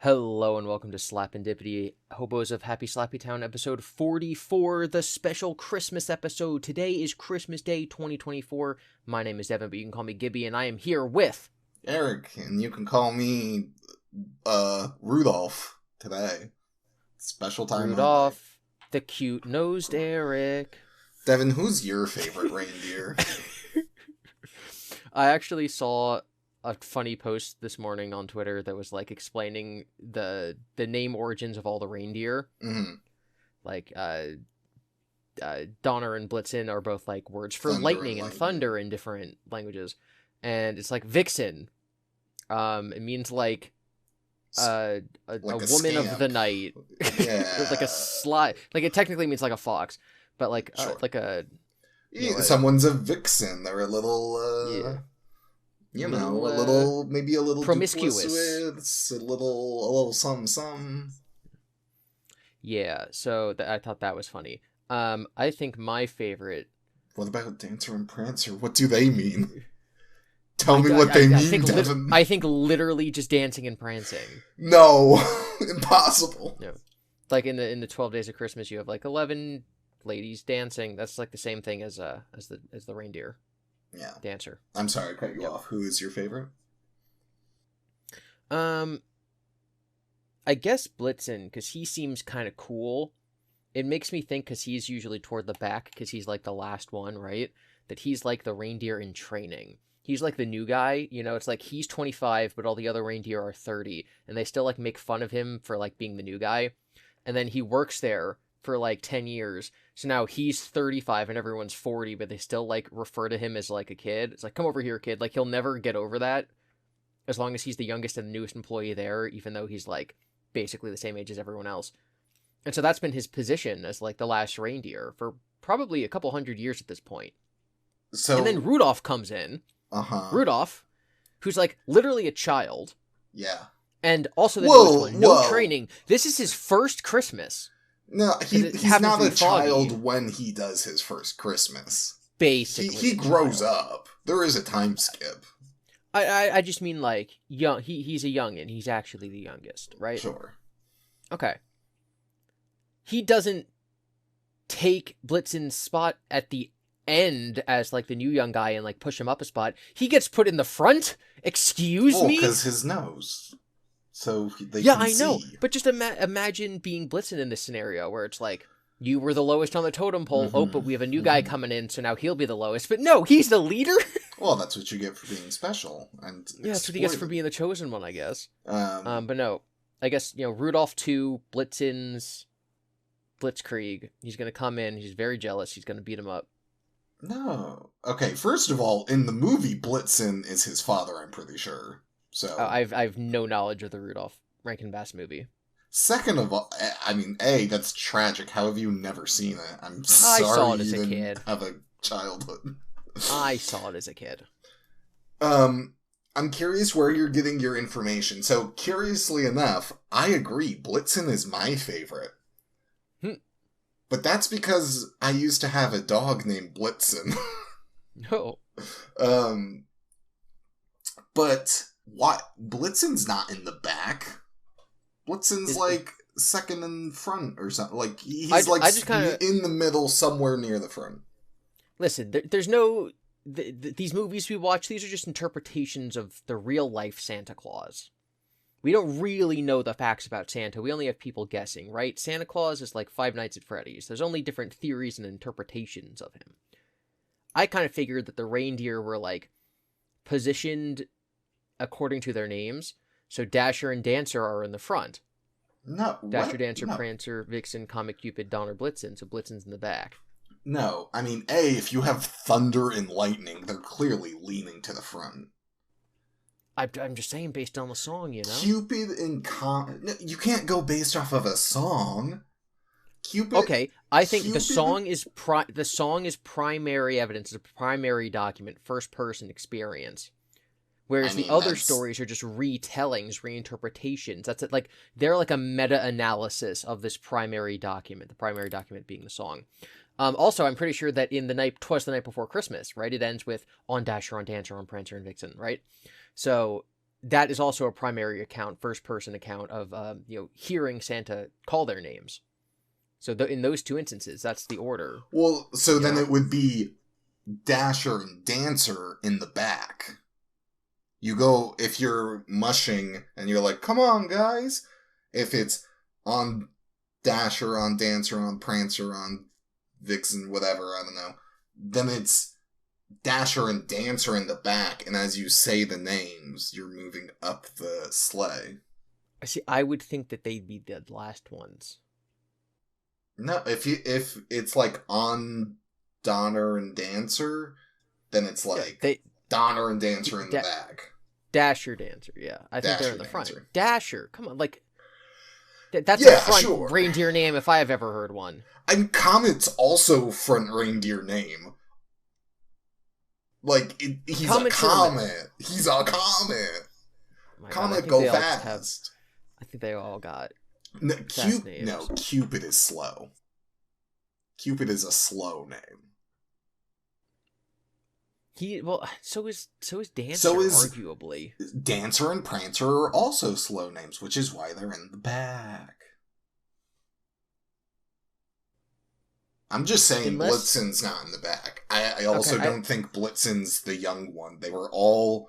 Hello and welcome to Slapendipity, Hobos of Happy Slappy Town, episode 44, the special Christmas episode. Today is Christmas Day 2024. My name is Devon, but you can call me Gibby, and I am here with... Eric, and you can call me, Rudolph today. Special time Rudolph, the cute-nosed Eric. Devon, who's your favorite reindeer? I actually saw a funny post this morning on Twitter that was, like, explaining the name origins of all the reindeer. Mm-hmm. Like, Donner and Blitzen are both, like, words for Thunder lightning and and thunder in different languages. And it's like Vixen. It means, like, a woman scamp of the night. Yeah. Like a sly... Like, it technically means like a fox. But, like, Sure. like a... Someone's a vixen. They're a little, maybe a little promiscuous. Duplicitous, a little something. Yeah, so I thought that was funny. I think my favorite... What about Dancer and Prancer? What do they mean? Tell me what they mean, Devon. I think literally just dancing and prancing. No, impossible. No, like in the 12 Days of Christmas, you have like 11 ladies dancing. That's like the same thing as the reindeer. Yeah, dancer. I'm sorry, I cut you off. Who is your favorite? I guess Blitzen, because he seems kind of cool. It makes me think, because he's usually toward the back, because he's like the last one, right? That he's like the reindeer in training. He's like the new guy, you know, it's like he's 25, but all the other reindeer are 30, and they still like make fun of him for like being the new guy. And then he works there for like 10 years. So now he's 35 and everyone's 40, but they still like refer to him as like a kid. It's like, come over here, kid. Like he'll never get over that as long as he's the youngest and the newest employee there, even though he's like basically the same age as everyone else. And so that's been his position as like the last reindeer for probably a couple hundred years at this point. So, and then Rudolph comes in. Rudolph, who's like literally a child. Yeah. And also the newest one. No training. This is his first Christmas. No, he's not a child when he does his first Christmas. Basically. He grows up. There is a time skip. I just mean like young. He's a youngin'. He's actually the youngest, right? Sure. Okay. He doesn't take Blitzen's spot at the end as like the new young guy and like push him up a spot. He gets put in the front. Excuse me? Because his nose. So they yeah, can I know. see. But just imagine being Blitzen in this scenario where it's like, you were the lowest on the totem pole. Oh, but we have a new guy coming in, so now he'll be the lowest. But no, he's the leader. Well, that's what you get for being special. And yeah, that's what he gets for being the chosen one, I guess. But no, I guess, you know, Rudolph 2, Blitzen's Blitzkrieg. He's going to come in. He's very jealous. He's going to beat him up. No. Okay, first of all, in the movie, Blitzen is his father, I'm pretty sure. So I've no knowledge of the Rudolph Rankin-Bass movie. Second of all, I mean, that's tragic. How have you never seen it? I'm sorry. I saw it as a kid. Have a childhood. I saw it as a kid. I'm curious where you're getting your information. So, curiously enough, I agree. Blitzen is my favorite. But that's because I used to have a dog named Blitzen. No. But what? Blitzen's not in the back. Blitzen's like second in front or something. Like he's in the middle, somewhere near the front. Listen, there's no these movies we watch. These are just interpretations of the real life Santa Claus. We don't really know the facts about Santa. We only have people guessing, right? Santa Claus is like Five Nights at Freddy's. There's only different theories and interpretations of him. I kind of figured that the reindeer were like positioned according to their names. So Dasher and Dancer are in the front. No. Dasher, Dancer, Prancer, Vixen, Comet Cupid, Donner, Blitzen. So Blitzen's in the back. No. I mean, if you have thunder and lightning, they're clearly leaning to the front. I'm just saying based on the song, you know? Cupid and you can't go based off of a song. Cupid. Okay, I think the song is primary evidence, it's a primary document, first-person experience. Whereas the other stories are just retellings, reinterpretations. That's it. Like they're like a meta-analysis of this primary document. The primary document being the song. Also, I'm pretty sure that in Twas the Night Before Christmas, right? It ends with on Dasher, on Dancer, on Prancer, and Vixen, right? So that is also a primary account, first-person account of hearing Santa call their names. So in those two instances, that's the order. Well, so then it would be Dasher and Dancer in the back. You go, if you're mushing and you're like, come on, guys. If it's on Dasher, on Dancer, on Prancer, on Vixen, whatever, I don't know. Then it's Dasher and Dancer in the back, and as you say the names, you're moving up the sleigh. See, I would think that they'd be the last ones. No, if it's like on Donner and Dancer, then it's like Donner and Dancer in the back. Dasher, Dancer, yeah. I think they're in the front. Dancer. Dasher, come on, like... That's a front reindeer name if I have ever heard one. And Comet's also front reindeer name. Like, he's a comet. He's a comet. Comet go fast. I think they all got no, Cupid is slow. Cupid is a slow name. So is Dancer, arguably. Dancer and Prancer are also slow names, which is why they're in the back. I'm just saying Blitzen's not in the back. I also don't think Blitzen's the young one. They were all...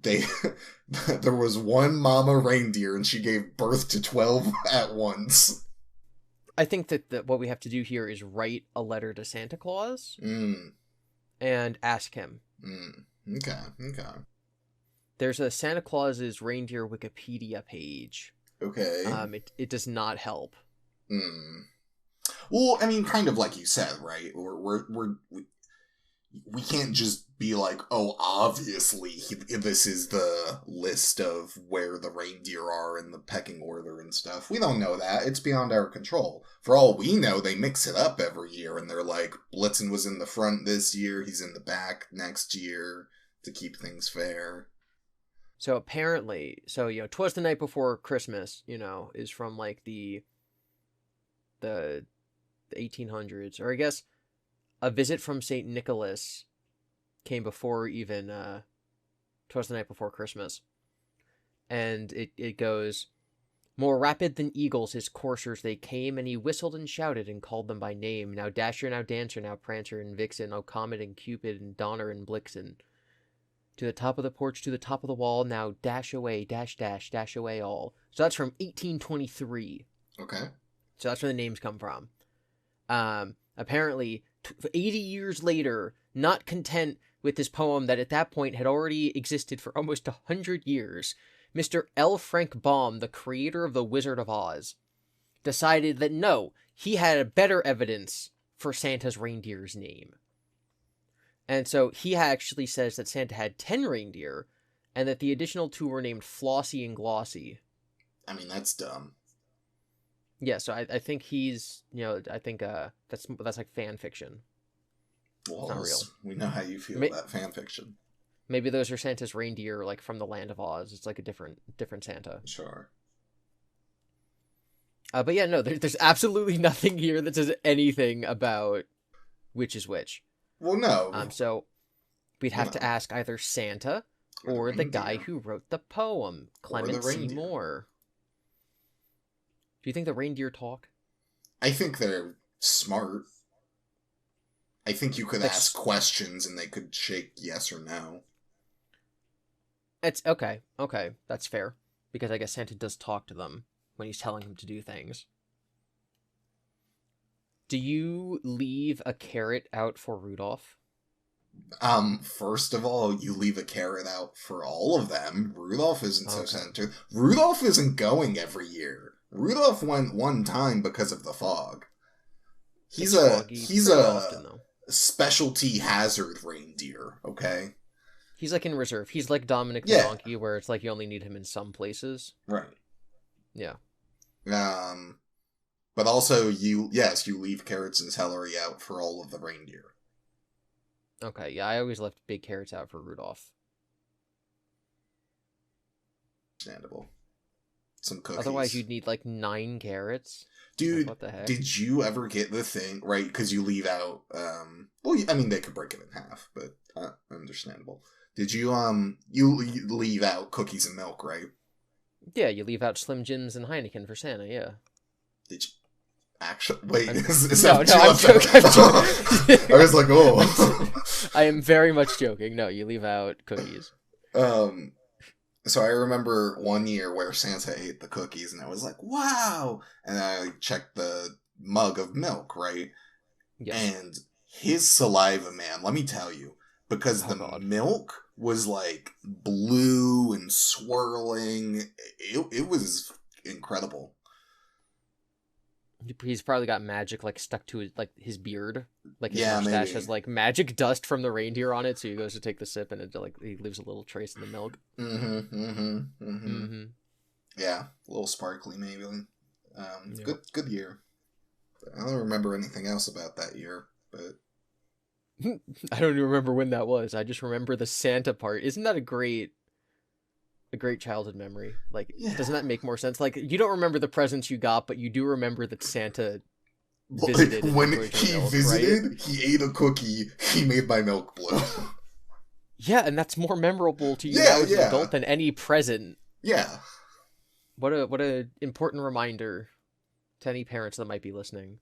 There was one mama reindeer and she gave birth to 12 at once. I think that what we have to do here is write a letter to Santa Claus. And ask him. Okay. There's a Santa Claus's reindeer Wikipedia page. Okay. It does not help. Well, I mean, kind of like you said, right? We can't just be like, oh, obviously this is the list of where the reindeer are in the pecking order and stuff. We don't know that. It's beyond our control. For all we know, they mix it up every year, and they're like, Blitzen was in the front this year, he's in the back next year, to keep things fair. So apparently, 'Twas the Night Before Christmas, is from like the 1800s, or I guess A Visit from St. Nicholas came before even 'Twas the Night Before Christmas. And it goes, more rapid than eagles his coursers they came, and he whistled and shouted and called them by name. Now Dasher, now Dancer, now Prancer and Vixen, oh Comet and Cupid and Donner and Blixen. To the top of the porch, to the top of the wall, now dash away, dash, dash, dash away all. So that's from 1823. Okay. So that's where the names come from. Apparently, 80 years later, not content with this poem that at that point had already existed for almost 100 years, Mr. L. Frank Baum, the creator of The Wizard of Oz, decided that no, he had better evidence for Santa's reindeer's name. And so he actually says that Santa had 10 reindeer, and that the additional 2 were named Flossie and Glossy. I mean, that's dumb. Yeah, so I think he's, I think that's like fan fiction. Well, it's not real. We know how you feel about fan fiction. Maybe those are Santa's reindeer, like from the land of Oz. It's like a different Santa. Sure. But yeah, no, there's absolutely nothing here that says anything about which is which. Well, no. So we'd have to ask either Santa or the guy who wrote the poem, Clement C. Moore. Do you think the reindeer talk? I think they're smart. I think you could ask questions and they could shake yes or no. It's okay. Okay, that's fair. Because I guess Santa does talk to them when he's telling him to do things. Do you leave a carrot out for Rudolph? First of all, you leave a carrot out for all of them. Rudolph isn't so centered. Rudolph isn't going every year. Rudolph went one time because of the fog. He's a specialty hazard reindeer, okay? He's like in reserve. He's like Dominic the Donkey, where it's like you only need him in some places. Right. Yeah. But also, you leave carrots and celery out for all of the reindeer. Okay, yeah, I always left big carrots out for Rudolph. Understandable. Some cookies. Otherwise, you'd need like 9 carrots. Dude, what the heck? Did you ever get the thing, right? Because you leave out, well, I mean, they could break it in half, but understandable. Did you leave out cookies and milk, right? Yeah, you leave out Slim Jims and Heineken for Santa, yeah. Did you actually wait? Is no, that I'm joking. I was like, oh. I am very much joking. No, you leave out cookies. So I remember one year where Santa ate the cookies, and I was like, wow! And I checked the mug of milk, right? Yes. And his saliva, man, let me tell you, because the milk was like blue and swirling, it was incredible. He's probably got magic like stuck to his beard, like his mustache maybe. has like magic dust from the reindeer on it. So he goes to take the sip, and it like he leaves a little trace in the milk. Yeah, a little sparkly maybe. Good year. I don't remember anything else about that year, but I don't even remember when that was. I just remember the Santa part. Isn't that a great childhood memory? Like, doesn't that make more sense? Like, you don't remember the presents you got, but you do remember that Santa visited. When he visited, right? He ate a cookie. He made my milk blue. Yeah, and that's more memorable to you now as an adult than any present. Yeah. What a important reminder to any parents that might be listening.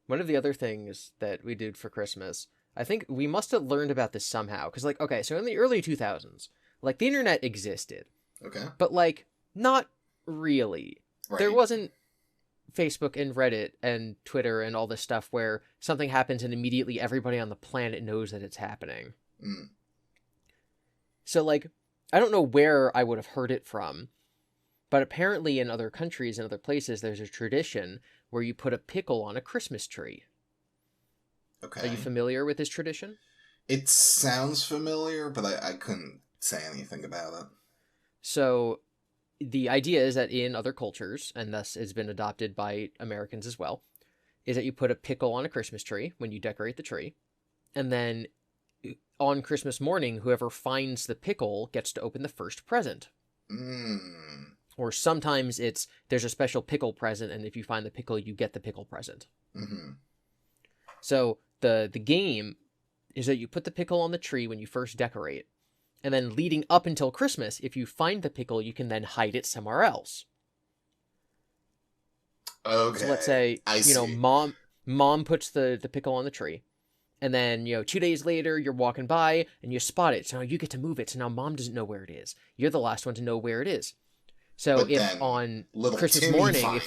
One of the other things that we did for Christmas, I think we must have learned about this somehow. Because, like, okay, so in the early 2000s, like, the internet existed. Okay. But, like, not really. Right. There wasn't Facebook and Reddit and Twitter and all this stuff where something happens and immediately everybody on the planet knows that it's happening. Mm. So, like, I don't know where I would have heard it from, but apparently in other countries and other places, there's a tradition where you put a pickle on a Christmas tree. Okay. Are you familiar with this tradition? It sounds familiar, but I couldn't say anything about it. So the idea is that in other cultures, and thus has been adopted by Americans as well, is that you put a pickle on a Christmas tree when you decorate the tree, and then on Christmas morning, whoever finds the pickle gets to open the first present. Mm. Or sometimes there's a special pickle present, and if you find the pickle, you get the pickle present. Mm-hmm. So the game is that you put the pickle on the tree when you first decorate, and then leading up until Christmas, if you find the pickle, you can then hide it somewhere else. Okay. So let's say, mom puts the pickle on the tree, and then, 2 days later, you're walking by, and you spot it, so now you get to move it, so now mom doesn't know where it is. You're the last one to know where it is. So but if on Christmas morning,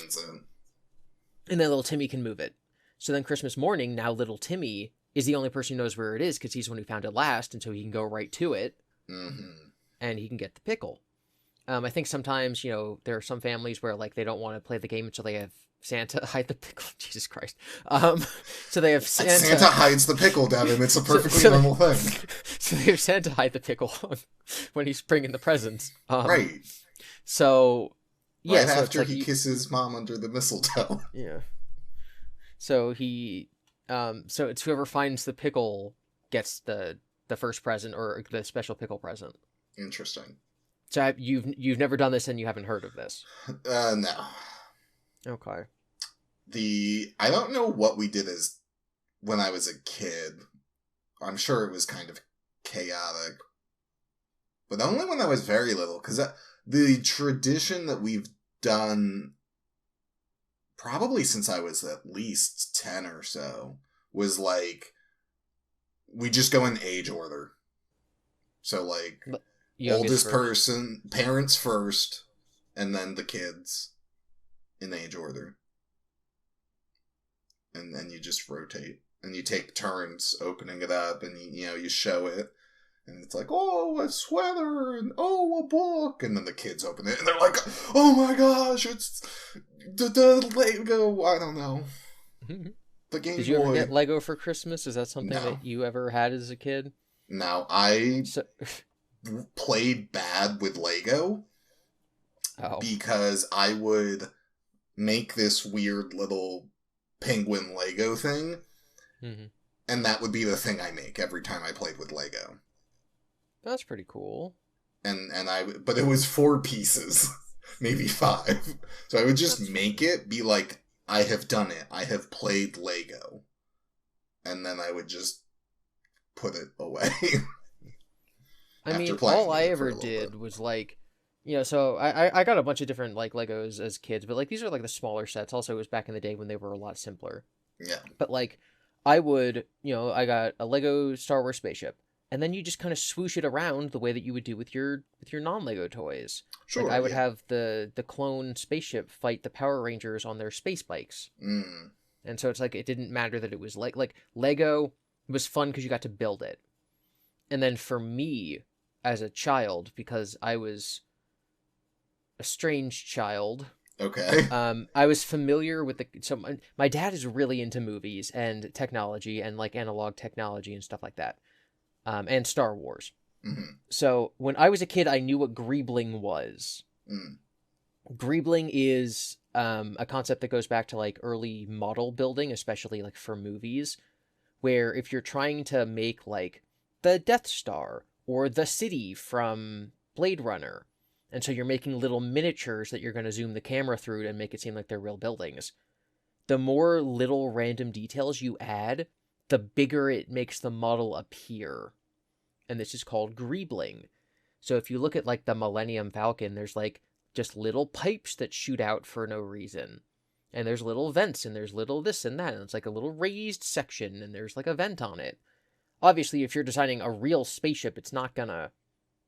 and then little Timmy can move it. So then Christmas morning, now little Timmy is the only person who knows where it is because he's the one who found it last, and so he can go right to it, and he can get the pickle. I think sometimes, there are some families where, like, they don't want to play the game until they have Santa hide the pickle. Jesus Christ. So they have Santa hides the pickle, Devin. It's a perfectly normal thing. So they have Santa hide the pickle when he's bringing the presents. Right. So, yeah. Right so after he kisses mom under the mistletoe. Yeah. So so it's whoever finds the pickle gets the first present or the special pickle present. Interesting. So you've never done this and you haven't heard of this? No. Okay. I don't know what we did as when I was a kid. I'm sure it was kind of chaotic. But only when I was very little, because the tradition that we've done probably since I was at least 10 or so was like, we just go in age order. So like, oldest person, parents first, and then the kids in age order. And then you just rotate. And you take turns opening it up, and you show it. And it's like, oh, a sweater, and oh, a book. And then the kids open it, and they're like, oh my gosh, it's the Lego, I don't know. The Game Boy. Did you ever get Lego for Christmas? Is that something that you ever had as a kid? No, I played bad with Lego. Oh. Because I would make this weird little penguin Lego thing. Mm-hmm. And that would be the thing I make every time I played with Lego. That's pretty cool. But it was 4 pieces, maybe 5. So I would just make it be like, I have done it. I have played Lego. And then I would just put it away. I after mean, playing all I with it for ever a little bit. did was like, so I got a bunch of different like Legos as kids, but like these are like the smaller sets. Also, it was back in the day when they were a lot simpler. Yeah. But like, I would, I got a Lego Star Wars spaceship, and then you just kind of swoosh it around the way that you would do with your non-Lego toys. Like I Sure, would yeah. have the clone spaceship fight the Power Rangers on their space bikes, Mm. and so it's like it didn't matter that it was like Lego was fun because you got to build it. And then for me, as a child, because I was a strange child, Okay. I was familiar with my dad is really into movies and technology and like analog technology and stuff like that, and Star Wars. Mm-hmm. So when I was a kid, I knew what greebling was. Mm. Greebling is a concept that goes back to like early model building, especially like for movies, where if you're trying to make like the Death Star or the city from Blade Runner, and so you're making little miniatures that you're going to zoom the camera through and make it seem like they're real buildings. The more little random details you add, the bigger it makes the model appear. And this is called greebling. So if you look at like the Millennium Falcon, there's like just little pipes that shoot out for no reason. And there's little vents and there's little this and that. And it's like a little raised section and there's like a vent on it. Obviously, if you're designing a real spaceship, it's not gonna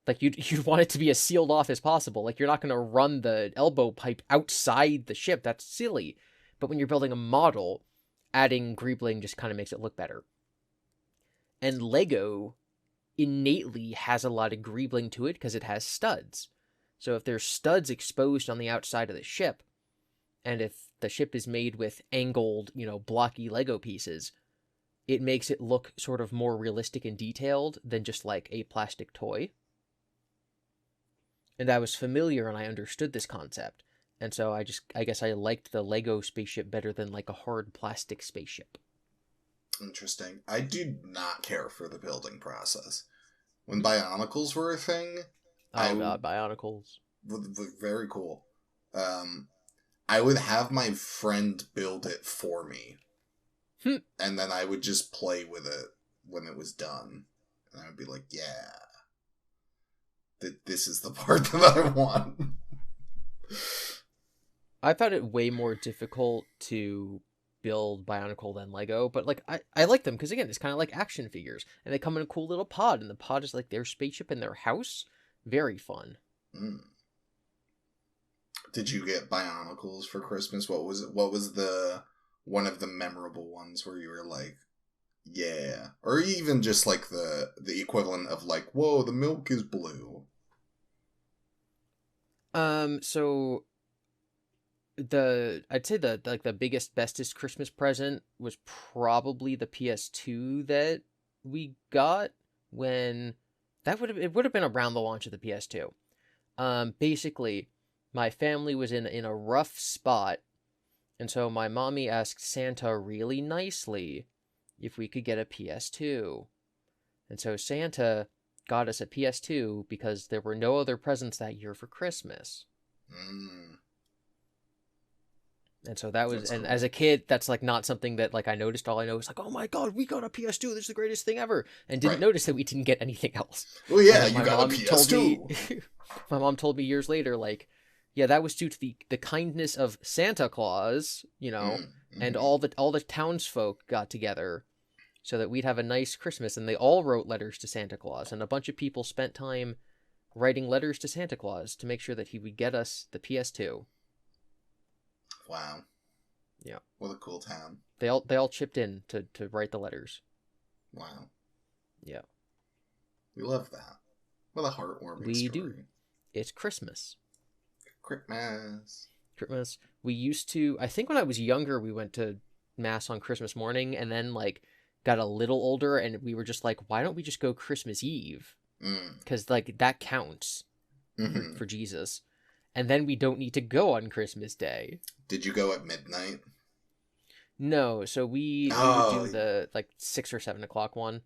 like you'd want it to be as sealed off as possible. Like you're not gonna run the elbow pipe outside the ship. That's silly. But when you're building a model, adding greebling just kind of makes it look better. And Lego innately has a lot of greebling to it because it has studs. So if there's studs exposed on the outside of the ship, and if the ship is made with angled, blocky Lego pieces, it makes it look sort of more realistic and detailed than just like a plastic toy. And I was familiar and I understood this concept. And so I guess I liked the Lego spaceship better than like a hard plastic spaceship. Interesting. I do not care for the building process. When Bionicles were a thing, Oh god, Bionicles. Very cool. I would have my friend build it for me. And then I would just play with it when it was done. And I would be like, yeah. This is the part that I want. I found it way more difficult to build Bionicle than Lego, but like I like them because again, it's kind of like action figures, and they come in a cool little pod, and the pod is like their spaceship in their house. Very fun. Mm. Did you get Bionicles for Christmas? What was it? What was the one of the memorable ones where you were like, yeah, or even just like the equivalent of like, whoa, the milk is blue. So I'd say the biggest bestest Christmas present was probably the PS2 that we got when it would have been around the launch of the PS2. Basically, my family was in a rough spot, and so my mommy asked Santa really nicely if we could get a PS2. And so Santa got us a PS2 because there were no other presents that year for Christmas. And so that was, and cool. As a kid, that's like not something that like I noticed. All I know is like, oh my god, we got a PS2. This is the greatest thing ever, and didn't notice that we didn't get anything else. Well, yeah, you got a PS2. My mom told me years later, like, yeah, that was due to the kindness of Santa Claus, and all the townsfolk got together so that we'd have a nice Christmas, and they all wrote letters to Santa Claus, and a bunch of people spent time writing letters to Santa Claus to make sure that he would get us the PS2. Wow. Yeah. What a cool town. They all chipped in to write the letters. Wow. Yeah. We love that. What a heartwarming story. We do. It's Christmas. Christmas. We used to, I think when I was younger, we went to Mass on Christmas morning, and then like got a little older, and we were just like, why don't we just go Christmas Eve? Because like that counts for Jesus. And then we don't need to go on Christmas Day. Did you go at midnight? No, so we would do the like 6 or 7 o'clock one.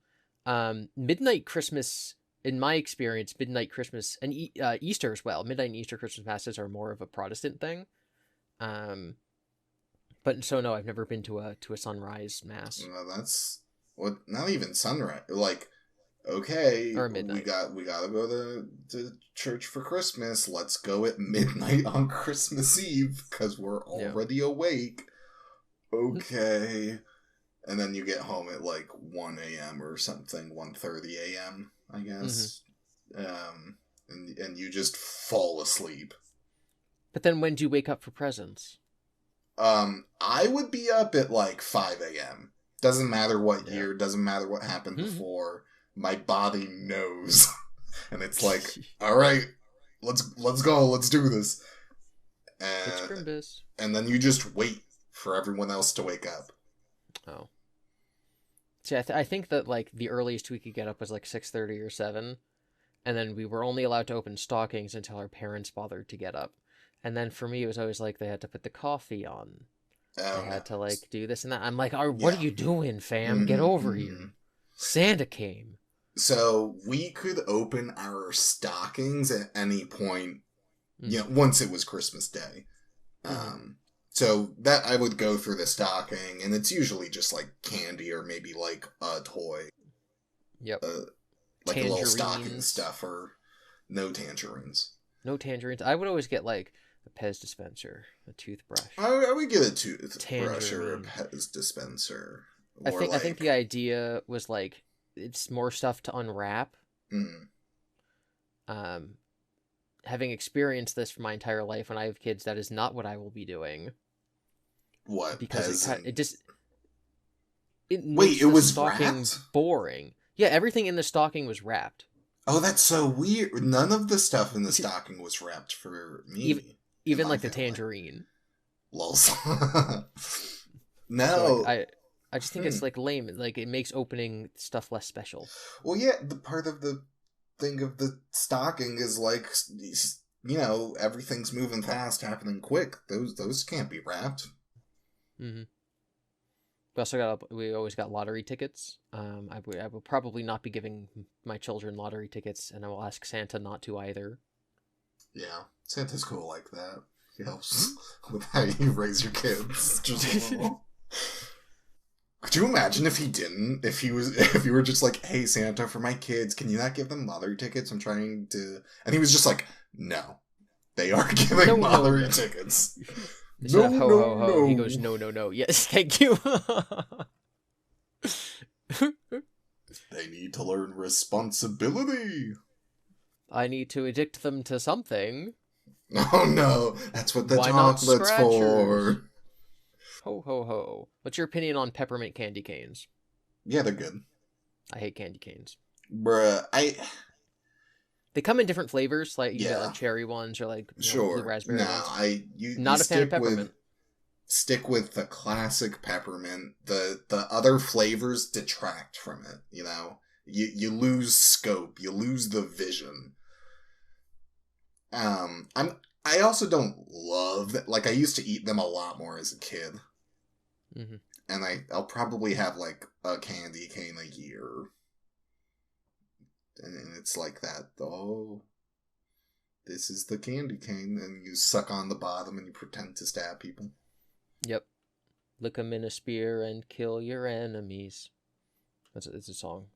Midnight Christmas, in my experience, midnight Christmas and Easter as well. Midnight and Easter Christmas masses are more of a Protestant thing. But so no, I've never been to a sunrise mass. No, that's what. Not even sunrise. Like okay, Or we midnight. gotta go to church for Christmas. Let's go at midnight on Christmas Eve because we're Yeah. already awake. Okay. And then you get home at like 1 a.m. or something, 1:30 a.m., I guess. And you just fall asleep. But then when do you wake up for presents? I would be up at like 5 a.m. Doesn't matter what Yeah. year, doesn't matter what happened before. My body knows. And it's like, all right, let's go, let's do this. It's Grimbus. And then you just wait for everyone else to wake up. Oh. See, I think that, like, the earliest we could get up was, like, 6:30 or 7. And then we were only allowed to open stockings until our parents bothered to get up. And then for me, it was always like they had to put the coffee on. They had to, like, do this and that. I'm like, what are you doing, fam? Get over here. Santa came. So we could open our stockings at any point, once it was Christmas Day. So that I would go through the stocking, and it's usually just like candy or maybe like a toy. Yep. Like a little stocking stuffer. No tangerines. No tangerines. I would always get like a Pez dispenser, a toothbrush. I would get a toothbrush or a Pez dispenser. I think the idea was like it's more stuff to unwrap. Having experienced this for my entire life, when I have kids, that is not what I will be doing. What? Because it was stocking wrapped? Boring. Yeah, everything in the stocking was wrapped. Oh, that's so weird. None of the stuff in the stocking was wrapped for me. Even like the tangerine. Lols. No. So, like, I just think it's like lame. Like it makes opening stuff less special. Well, yeah, the part of the thing of the stocking is like, everything's moving fast, happening quick. Those can't be wrapped. We always got lottery tickets. I will probably not be giving my children lottery tickets, and I will ask Santa not to either. Yeah, Santa's cool like that. He helps with how you raise your kids. Just a little. Could you imagine if he didn't? If you were just like, "Hey Santa, for my kids, can you not give them lottery tickets? I'm trying to," and he was just like, "No, they are giving lottery tickets." No, ho, ho, ho. He goes, no. Yes, thank you. They need to learn responsibility. I need to addict them to something. Oh no, that's what the chocolate's for. Ho, ho, ho. What's your opinion on peppermint candy canes? Yeah, they're good. I hate candy canes. Bruh, They come in different flavors, like you get like cherry ones or like blue raspberry ones. Not a fan of peppermint. Stick with the classic peppermint. The other flavors detract from it. You lose scope. You lose the vision. I also don't love that. Like I used to eat them a lot more as a kid, and I'll probably have like a candy cane a year. And it's like that, though. This is the candy cane, and you suck on the bottom and you pretend to stab people. Yep. Lick 'em in a spear and kill your enemies. It's a song.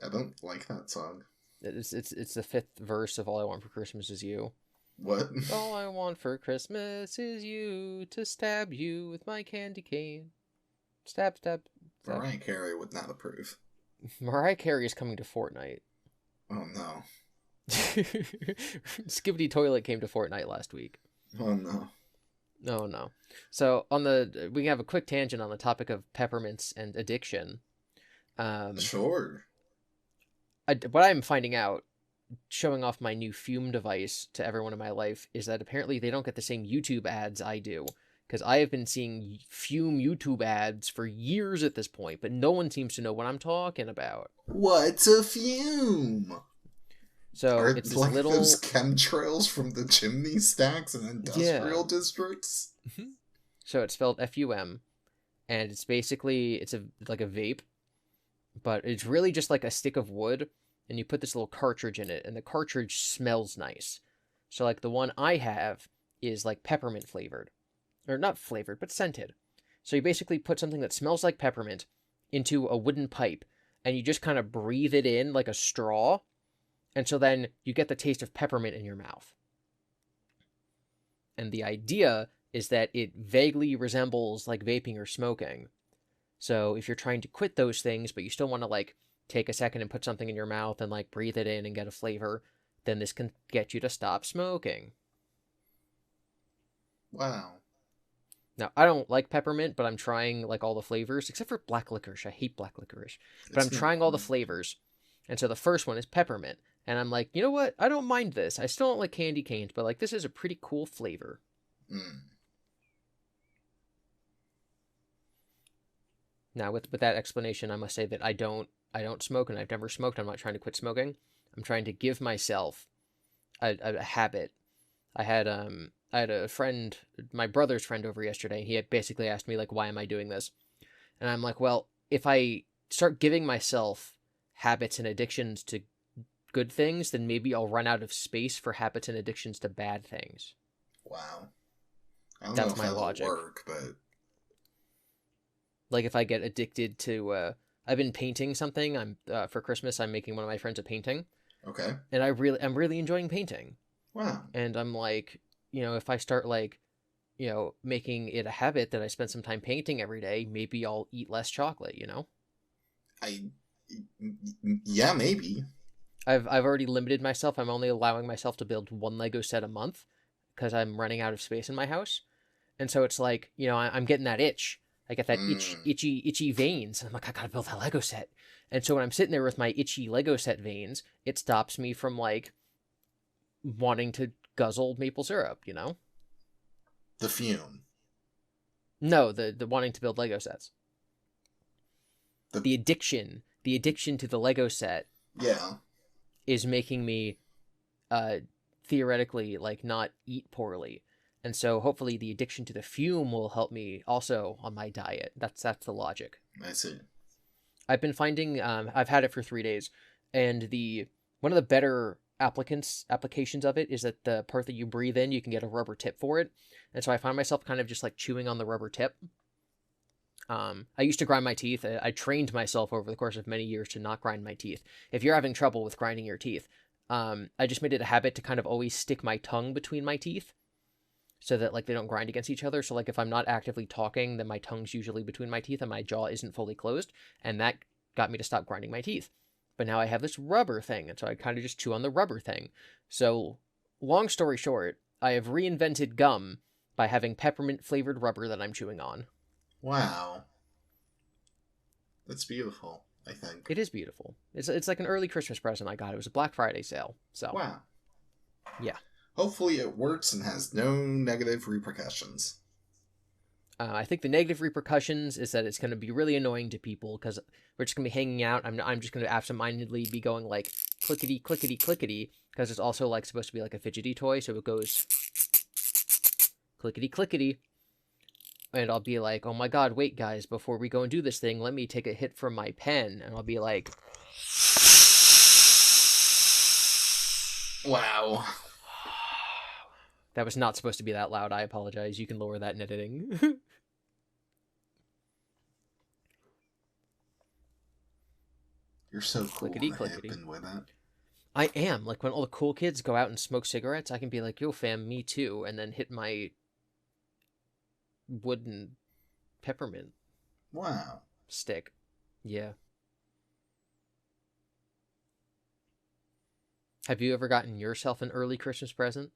I don't like that song. It's the 5th verse of All I Want for Christmas Is You. What? All I want for Christmas is you, to stab you with my candy cane. Stab, stab, stab. Mariah Carey would not approve. Mariah Carey is coming to Fortnite. Oh no. Skibidi Toilet came to Fortnite last week. Oh no. Oh no. So we can have a quick tangent on the topic of peppermints and addiction. Sure. What I'm finding out, showing off my new Fume device to everyone in my life, is that apparently they don't get the same YouTube ads I do. Because I have been seeing Fume YouTube ads for years at this point, but no one seems to know what I'm talking about. What's a fume? So it's this like little... those chemtrails from the chimney stacks in industrial districts? So it's spelled F-U-M, and it's basically, like a vape, but it's really just like a stick of wood, and you put this little cartridge in it, and the cartridge smells nice. So like the one I have is like peppermint flavored. Or not flavored, but scented. So you basically put something that smells like peppermint into a wooden pipe, and you just kind of breathe it in like a straw, and so then you get the taste of peppermint in your mouth. And the idea is that it vaguely resembles like vaping or smoking. So if you're trying to quit those things, but you still want to like take a second and put something in your mouth and like breathe it in and get a flavor, then this can get you to stop smoking. Wow. Now, I don't like peppermint, but I'm trying like all the flavors, except for black licorice. I hate black licorice. But I'm trying all the flavors. And so the first one is peppermint. And I'm like, you know what? I don't mind this. I still don't like candy canes, but like this is a pretty cool flavor. Mm. Now, with that explanation, I must say that I don't smoke, and I've never smoked. I'm not trying to quit smoking. I'm trying to give myself a habit. I had a friend, my brother's friend, over yesterday. He had basically asked me like, why am I doing this? And I'm like, well, if I start giving myself habits and addictions to good things, then maybe I'll run out of space for habits and addictions to bad things. Wow. I don't That's know if my that'll logic. work, but like if I get addicted to, I've been painting something. For Christmas, I'm making one of my friends a painting. okay. And I'm really enjoying painting. Wow. And I'm like, if I start like, making it a habit that I spend some time painting every day, maybe I'll eat less chocolate, Yeah, maybe. I've already limited myself. I'm only allowing myself to build one Lego set a month because I'm running out of space in my house. And so it's like, I'm getting that itch. I get that itchy veins. And I'm like, I gotta build that Lego set. And so when I'm sitting there with my itchy Lego set veins, it stops me from like wanting to guzzle maple syrup, The fume. No, the wanting to build Lego sets. The addiction to the Lego set. Yeah. Is making me theoretically like not eat poorly. And so hopefully the addiction to the fume will help me also on my diet. That's the logic. I see. I've been finding I've had it for 3 days, and one of the better applications of it is that the part that you breathe in, you can get a rubber tip for it. And so I find myself kind of just like chewing on the rubber tip. I used to grind my teeth. I trained myself over the course of many years to not grind my teeth. If you're having trouble with grinding your teeth, I just made it a habit to kind of always stick my tongue between my teeth so that like they don't grind against each other. So like if I'm not actively talking, then my tongue's usually between my teeth and my jaw isn't fully closed, and that got me to stop grinding my teeth. But now I have this rubber thing, and so I kind of just chew on the rubber thing. So long story short, I have reinvented gum by having peppermint flavored rubber that I'm chewing on. Wow. That's beautiful, I think. It is beautiful. It's like an early Christmas present I got. It was a Black Friday sale. So wow. Yeah. Hopefully it works and has no negative repercussions. I think the negative repercussions is that it's going to be really annoying to people because we're just going to be hanging out. I'm just going to absentmindedly be going like clickety, clickety, clickety because it's also like supposed to be like a fidgety toy. So it goes clickety, clickety. And I'll be like, oh my god, wait guys, before we go and do this thing, let me take a hit from my pen. And I'll be like, wow. That was not supposed to be that loud. I apologize. You can lower that in editing. You're so cool Clickety, and clickety. hip and with it. I am. Like, when all the cool kids go out and smoke cigarettes, I can be like, yo, fam, me too. And then hit my wooden peppermint Wow. stick. Yeah. Have you ever gotten yourself an early Christmas present?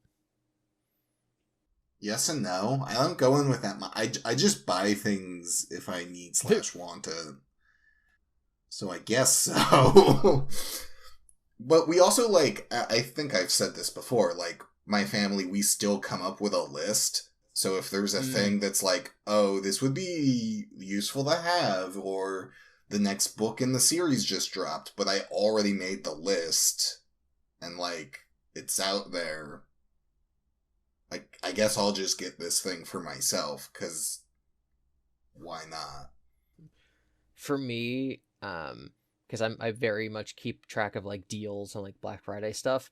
Yes and no. I don't go in with that much. I just buy things if I need / want to. So I guess so. But we also, like, I think I've said this before, like, my family, we still come up with a list. So if there's a thing that's like, oh, this would be useful to have, or the next book in the series just dropped, but I already made the list, and, like, it's out there, I guess I'll just get this thing for myself, because why not? For me, because I very much keep track of, like, deals and, like, Black Friday stuff,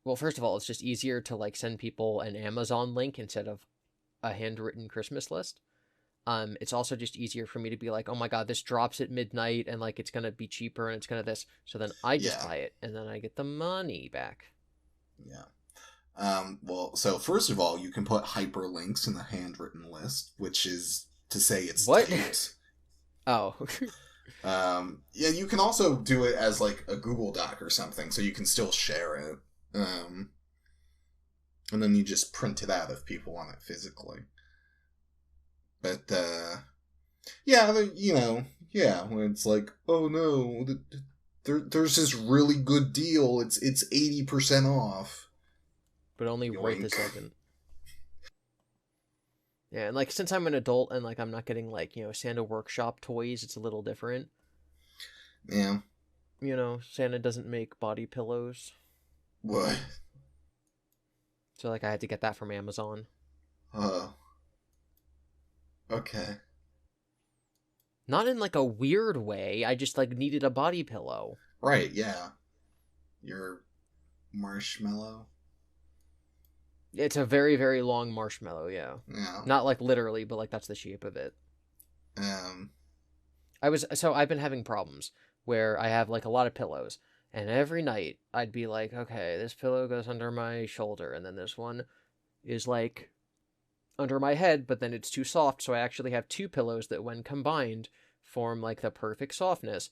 well, first of all, it's just easier to, like, send people an Amazon link instead of a handwritten Christmas list. It's also just easier for me to be like, oh my god, this drops at midnight and like it's gonna be cheaper and it's gonna this. So then I just Yeah. buy it and then I get the money back. Yeah. Well, so first of all, you can put hyperlinks in the handwritten list, which is to say it's What? taped. Oh. Yeah, you can also do it as like a Google Doc or something, so you can still share it. And then you just print it out if people want it physically. But, yeah, yeah, when it's like, oh no, there's this really good deal, it's 80% off. But only right Yoink. this second. Yeah, and like since I'm an adult and like I'm not getting like, Santa workshop toys, it's a little different. Yeah. Santa doesn't make body pillows. What? So like I had to get that from Amazon. Oh. Okay. Not in like a weird way. I just like needed a body pillow. Right, yeah. Your marshmallow? It's a very, very long marshmallow, yeah. Yeah. Not like literally, but like that's the shape of it. Um, I've been having problems where I have like a lot of pillows, and every night I'd be like, okay, this pillow goes under my shoulder, and then this one is like under my head, but then it's too soft, so I actually have two pillows that when combined form like the perfect softness.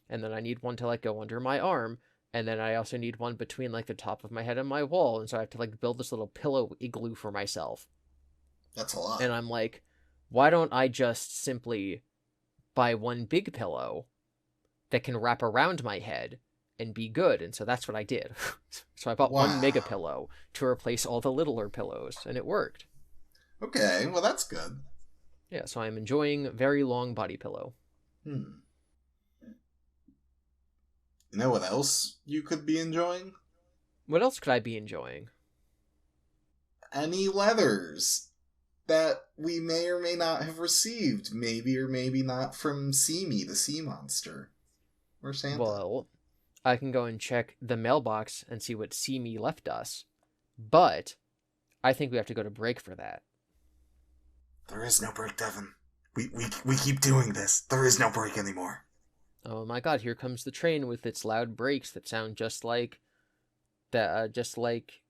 And then I need one to like go under my arm, and then I also need one between like the top of my head and my wall, and so I have to like build this little pillow igloo for myself. that's a lot. And I'm like, why don't I just simply buy one big pillow that can wrap around my head and be good? And so that's what I did. So I bought one mega Wow. pillow to replace all the littler pillows, and it worked. Okay, well that's good. Yeah, so I'm enjoying very long body pillow. Hmm. You know what else you could be enjoying? What else could I be enjoying? Any letters that we may or may not have received, maybe or maybe not from Simi, the sea monster, or Santa. Well, I can go and check the mailbox and see what See Me left us, but I think we have to go to break for that. There is no break, Devon. We keep doing this. There is no break anymore. Oh my god, here comes the train with its loud brakes that sound just like that. Just like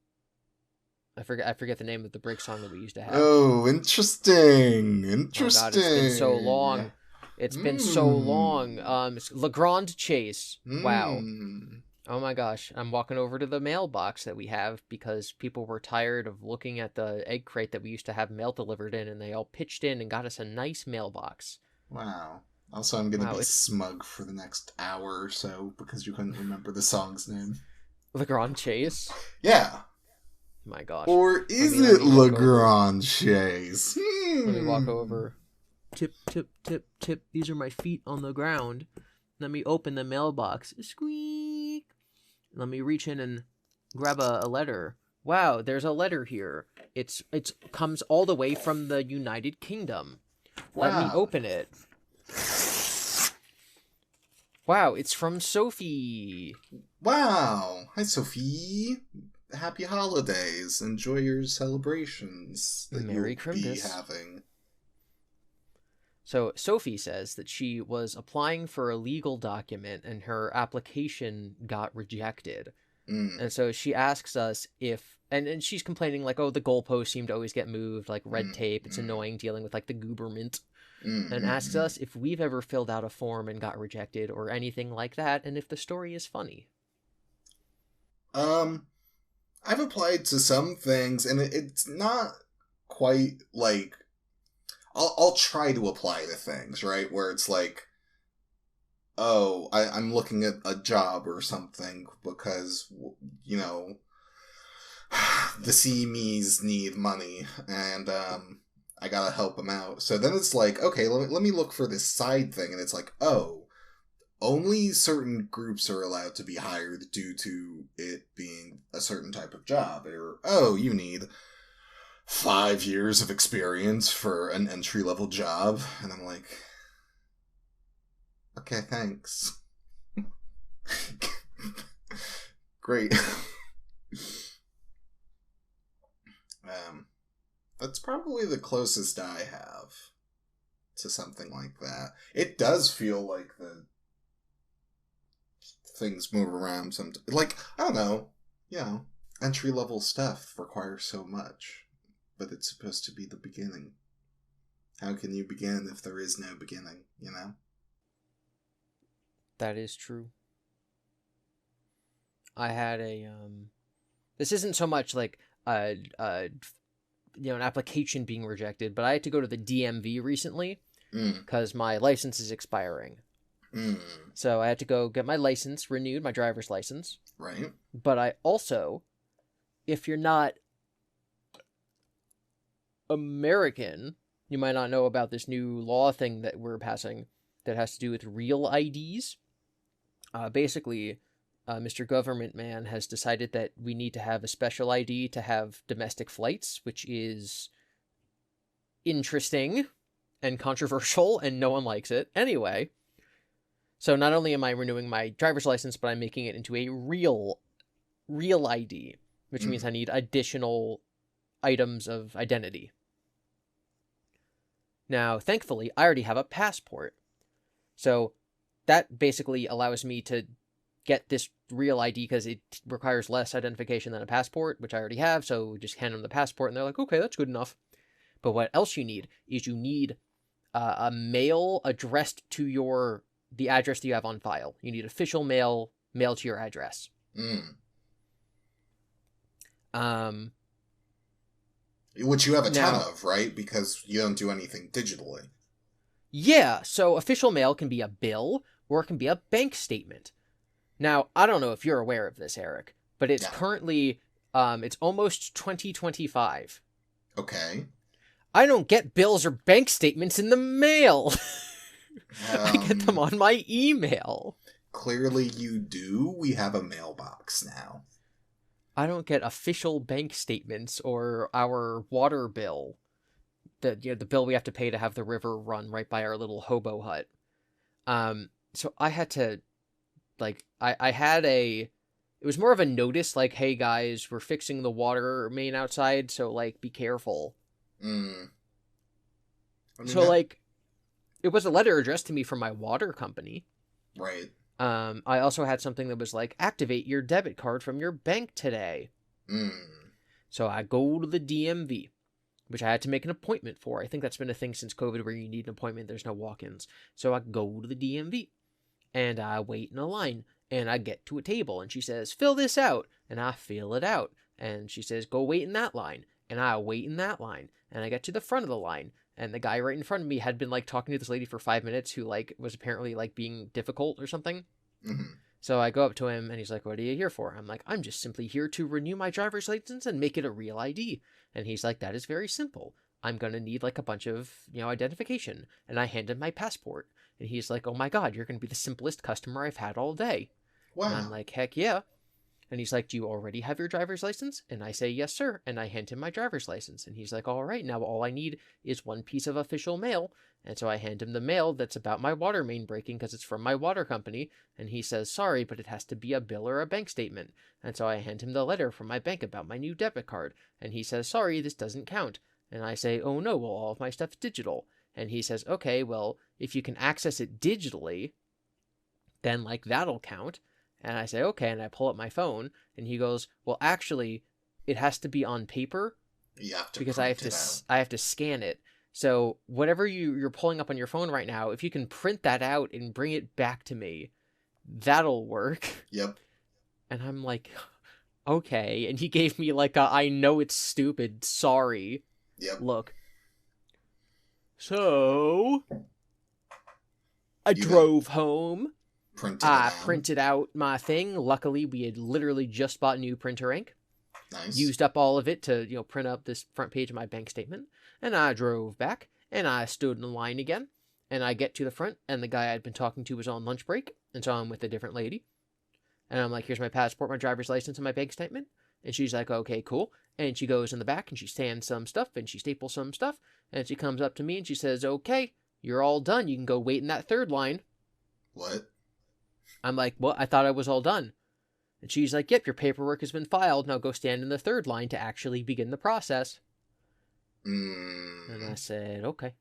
I forget the name of the brake song that we used to have. Oh, interesting. Oh god, it's been so long. Interesting. It's been so long. It's Legrand Chase. Wow. Hmm. Oh my gosh, I'm walking over to the mailbox that we have because people were tired of looking at the egg crate that we used to have mail delivered in, and they all pitched in and got us a nice mailbox. Wow. Also, I'm gonna Wow, be it's smug for the next hour or so because you couldn't remember the song's name. Legrand Chase. Yeah. My gosh. Or is Let it me walk over. Legrand Chase? Let me walk over. Tip, tip, tip, tip. These are my feet on the ground. Let me open the mailbox. Squeak. Let me reach in and grab a letter. Wow, there's a letter here. It's comes all the way from the United Kingdom. Let me Wow. open it. Wow, it's from Sophie. Wow. Hi, Sophie. Happy holidays. Enjoy your celebrations that Merry you'll be Christmas. having. So Sophie says that she was applying for a legal document and her application got rejected. Mm. And so she asks us if, and she's complaining like, oh, the goalposts seem to always get moved, like red tape. It's annoying dealing with like the gooberment. And asks us if we've ever filled out a form and got rejected or anything like that, and if the story is funny. I've applied to some things, and it's not quite like I'll try to apply to things, right? Where it's like, oh, I'm looking at a job or something because, the CMEs need money, and I gotta help them out. So then it's like, okay, let me look for this side thing, and it's like, oh, only certain groups are allowed to be hired due to it being a certain type of job. Or, oh, you need 5 years of experience for an entry-level job. And I'm like, okay, thanks. Great. That's probably the closest I have. to something like that. It does feel like the things move around sometimes. Like, I don't know, entry-level stuff requires so much, but it's supposed to be the beginning. How can you begin if there is no beginning, That is true. I had a, this isn't so much like, an application being rejected, but I had to go to the DMV recently because my license is expiring. So I had to go get my license renewed, my driver's license. Right. But I also, if you're not American, you might not know about this new law thing that we're passing that has to do with real IDs. Basically, Mr. Government Man has decided that we need to have a special ID to have domestic flights, which is interesting and controversial, and no one likes it. Anyway, so not only am I renewing my driver's license, but I'm making it into a real ID, which means I need additional items of identity. Now, thankfully, I already have a passport. So that basically allows me to get this real ID because it requires less identification than a passport, which I already have. So just hand them the passport and they're like, okay, that's good enough. But what else you need is you need a mail addressed to the address that you have on file. You need official mail mailed to your address. Which you have a ton of, right? Because you don't do anything digitally. Yeah, so official mail can be a bill or it can be a bank statement. Now, I don't know if you're aware of this, Eric, but it's currently, it's almost 2025. Okay. I don't get bills or bank statements in the mail. I get them on my email. Clearly you do. We have a mailbox now. I don't get official bank statements or our water bill. The bill we have to pay to have the river run right by our little hobo hut. So I had to, I had it was more of a notice, like, hey guys, we're fixing the water main outside, so, be careful. It was a letter addressed to me from my water company. Right. I also had something that was like, activate your debit card from your bank today. So I go to the DMV, which I had to make an appointment for. I think that's been a thing since COVID where you need an appointment. There's no walk-ins. So I go to the DMV, and I wait in a line, and I get to a table, and she says, fill this out, and I fill it out. And she says, go wait in that line, and I wait in that line, and I get to the front of the line, and the guy right in front of me had been, talking to this lady for 5 minutes who, was apparently, being difficult or something. So I go up to him, and he's like, what are you here for? I'm like, I'm just simply here to renew my driver's license and make it a real ID. And he's like, that is very simple. I'm going to need, a bunch of, identification. And I hand him my passport. And he's like, oh my god, you're going to be the simplest customer I've had all day. Wow. And I'm like, heck yeah. And he's like, do you already have your driver's license? And I say, yes, sir. And I hand him my driver's license. And he's like, all right, now all I need is one piece of official mail. And so I hand him the mail that's about my water main breaking because it's from my water company. And he says, sorry, but it has to be a bill or a bank statement. And so I hand him the letter from my bank about my new debit card. And he says, sorry, this doesn't count. And I say, oh no, well, all of my stuff's digital. And he says, okay, well, if you can access it digitally, then that'll count. And I say, okay, and I pull up my phone, and he goes, well, actually, it has to be on paper because I have to scan it. So whatever you're pulling up on your phone right now, if you can print that out and bring it back to me, that'll work. Yep. And I'm like, okay. And he gave me I know it's stupid, sorry. Yep. Look. So I drove home. I printed out my thing. Luckily, we had literally just bought new printer ink. Nice. Used up all of it to, print up this front page of my bank statement. And I drove back, and I stood in line again. And I get to the front, and the guy I'd been talking to was on lunch break. And so I'm with a different lady. And I'm like, here's my passport, my driver's license, and my bank statement. And she's like, okay, cool. And she goes in the back, and she scans some stuff, and she staples some stuff. And she comes up to me, and she says, okay, you're all done. You can go wait in that third line. What? I'm like, what? I thought I was all done. And she's like, yep, your paperwork has been filed. Now go stand in the third line to actually begin the process. And I said, okay.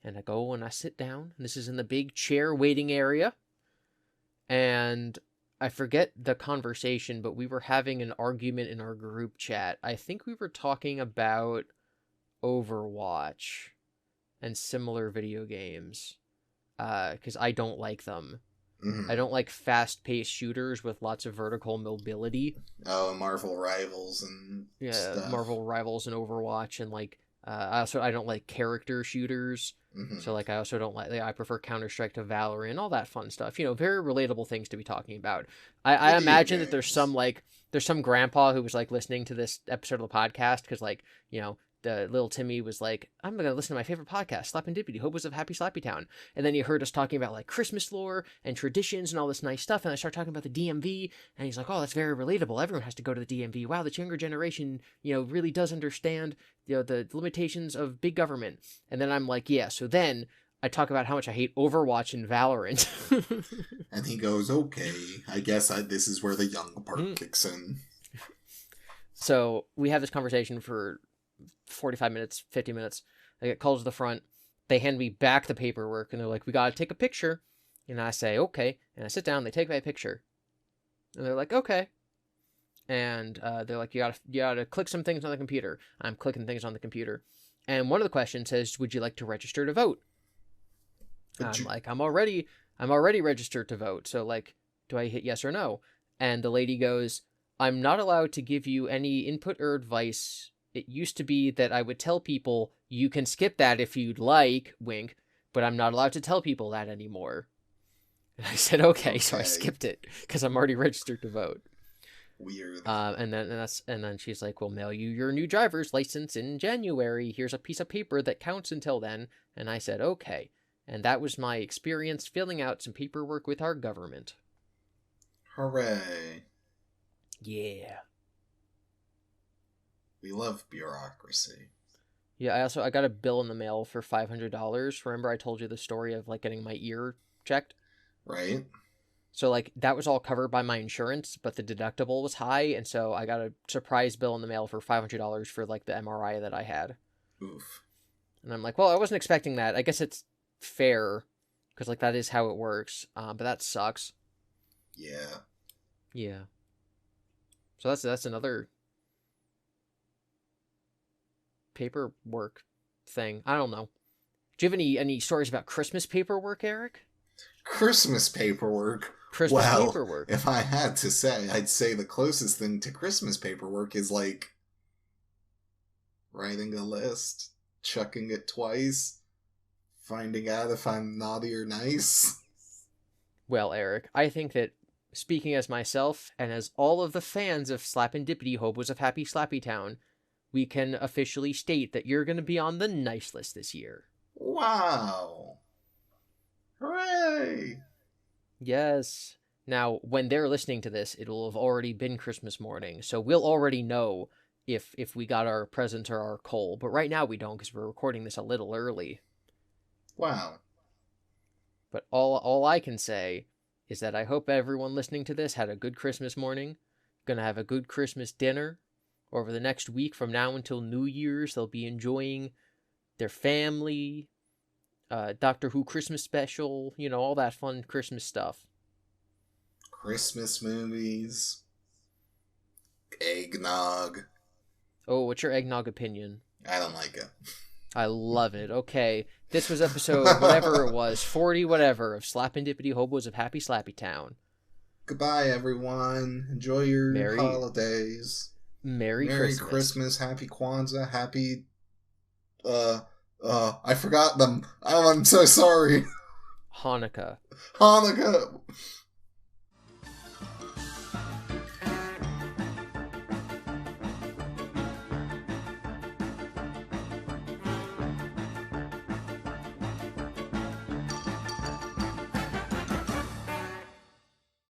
And I go and I sit down. This is in the big chair waiting area. And I forget the conversation, but we were having an argument in our group chat. I think we were talking about Overwatch and similar video games. Because I don't like them. Mm-hmm. I don't like fast-paced shooters with lots of vertical mobility. Oh, Marvel Rivals and stuff. Marvel Rivals and Overwatch, and like I don't like character shooters. Mm-hmm. So like I also don't like I prefer Counter-Strike to Valorant, all that fun stuff. Very relatable things to be talking about. I imagine that there's some grandpa who was like listening to this episode of the podcast because like the little Timmy was like, I'm going to listen to my favorite podcast, Slapendipity, Hobos of Happy Slappy Town. And then he heard us talking about like Christmas lore and traditions and all this nice stuff. And I started talking about the DMV and he's like, oh, that's very relatable. Everyone has to go to the DMV. Wow, the younger generation, really does understand, the limitations of big government. And then I'm like, yeah. So then I talk about how much I hate Overwatch and Valorant. And he goes, okay, I guess this is where the young part kicks in. So we have this conversation for 45 minutes, 50 minutes. I get called to the front. They hand me back the paperwork and they're like, we got to take a picture. And I say, okay. And I sit down, they take my picture. And they're like, okay. And they're like, you gotta click some things on the computer. I'm clicking things on the computer. And one of the questions says, would you like to register to vote? Like, I'm already registered to vote. So like, do I hit yes or no? And the lady goes, I'm not allowed to give you any input or advice. It used to be that I would tell people, you can skip that if you'd like, wink, but I'm not allowed to tell people that anymore. And I said, okay. So I skipped it because I'm already registered to vote. Weird. And then she's like, we'll mail you your new driver's license in January. Here's a piece of paper that counts until then. And I said, okay. And that was my experience filling out some paperwork with our government. Hooray. Yeah. We love bureaucracy. Yeah, I got a bill in the mail for $500. Remember I told you the story of like getting my ear checked? Right. So like that was all covered by my insurance, but the deductible was high, and so I got a surprise bill in the mail for $500 for like the MRI that I had. Oof. And I'm like, well, I wasn't expecting that. I guess it's fair because like that is how it works. But that sucks. Yeah. Yeah. So that's another paperwork thing. I don't know. Do you have any stories about Christmas paperwork, Eric? Christmas paperwork? Paperwork. If I had to say, I'd say the closest thing to Christmas paperwork is like writing a list, checking it twice, finding out if I'm naughty or nice. Well, Eric, I think that speaking as myself and as all of the fans of Slapendipity Hobos of Happy Slappy Town, we can officially state that you're going to be on the nice list this year. Wow. Hooray! Yes. Now, when they're listening to this, it will have already been Christmas morning, so we'll already know if we got our present or our coal. But right now we don't because we're recording this a little early. Wow. But all I can say is that I hope everyone listening to this had a good Christmas morning, gonna have a good Christmas dinner. Over the next week from now until New Year's, they'll be enjoying their family, Doctor Who Christmas special, all that fun Christmas stuff. Christmas movies. Eggnog. Oh, what's your eggnog opinion? I don't like it. I love it. Okay, this was episode whatever it was, 40 whatever of Slapendipity Hobos of Happy Slappy Town. Goodbye, everyone. Enjoy your holidays. Merry Christmas. Happy Kwanzaa. Happy... I forgot them. Oh, I'm so sorry. Hanukkah.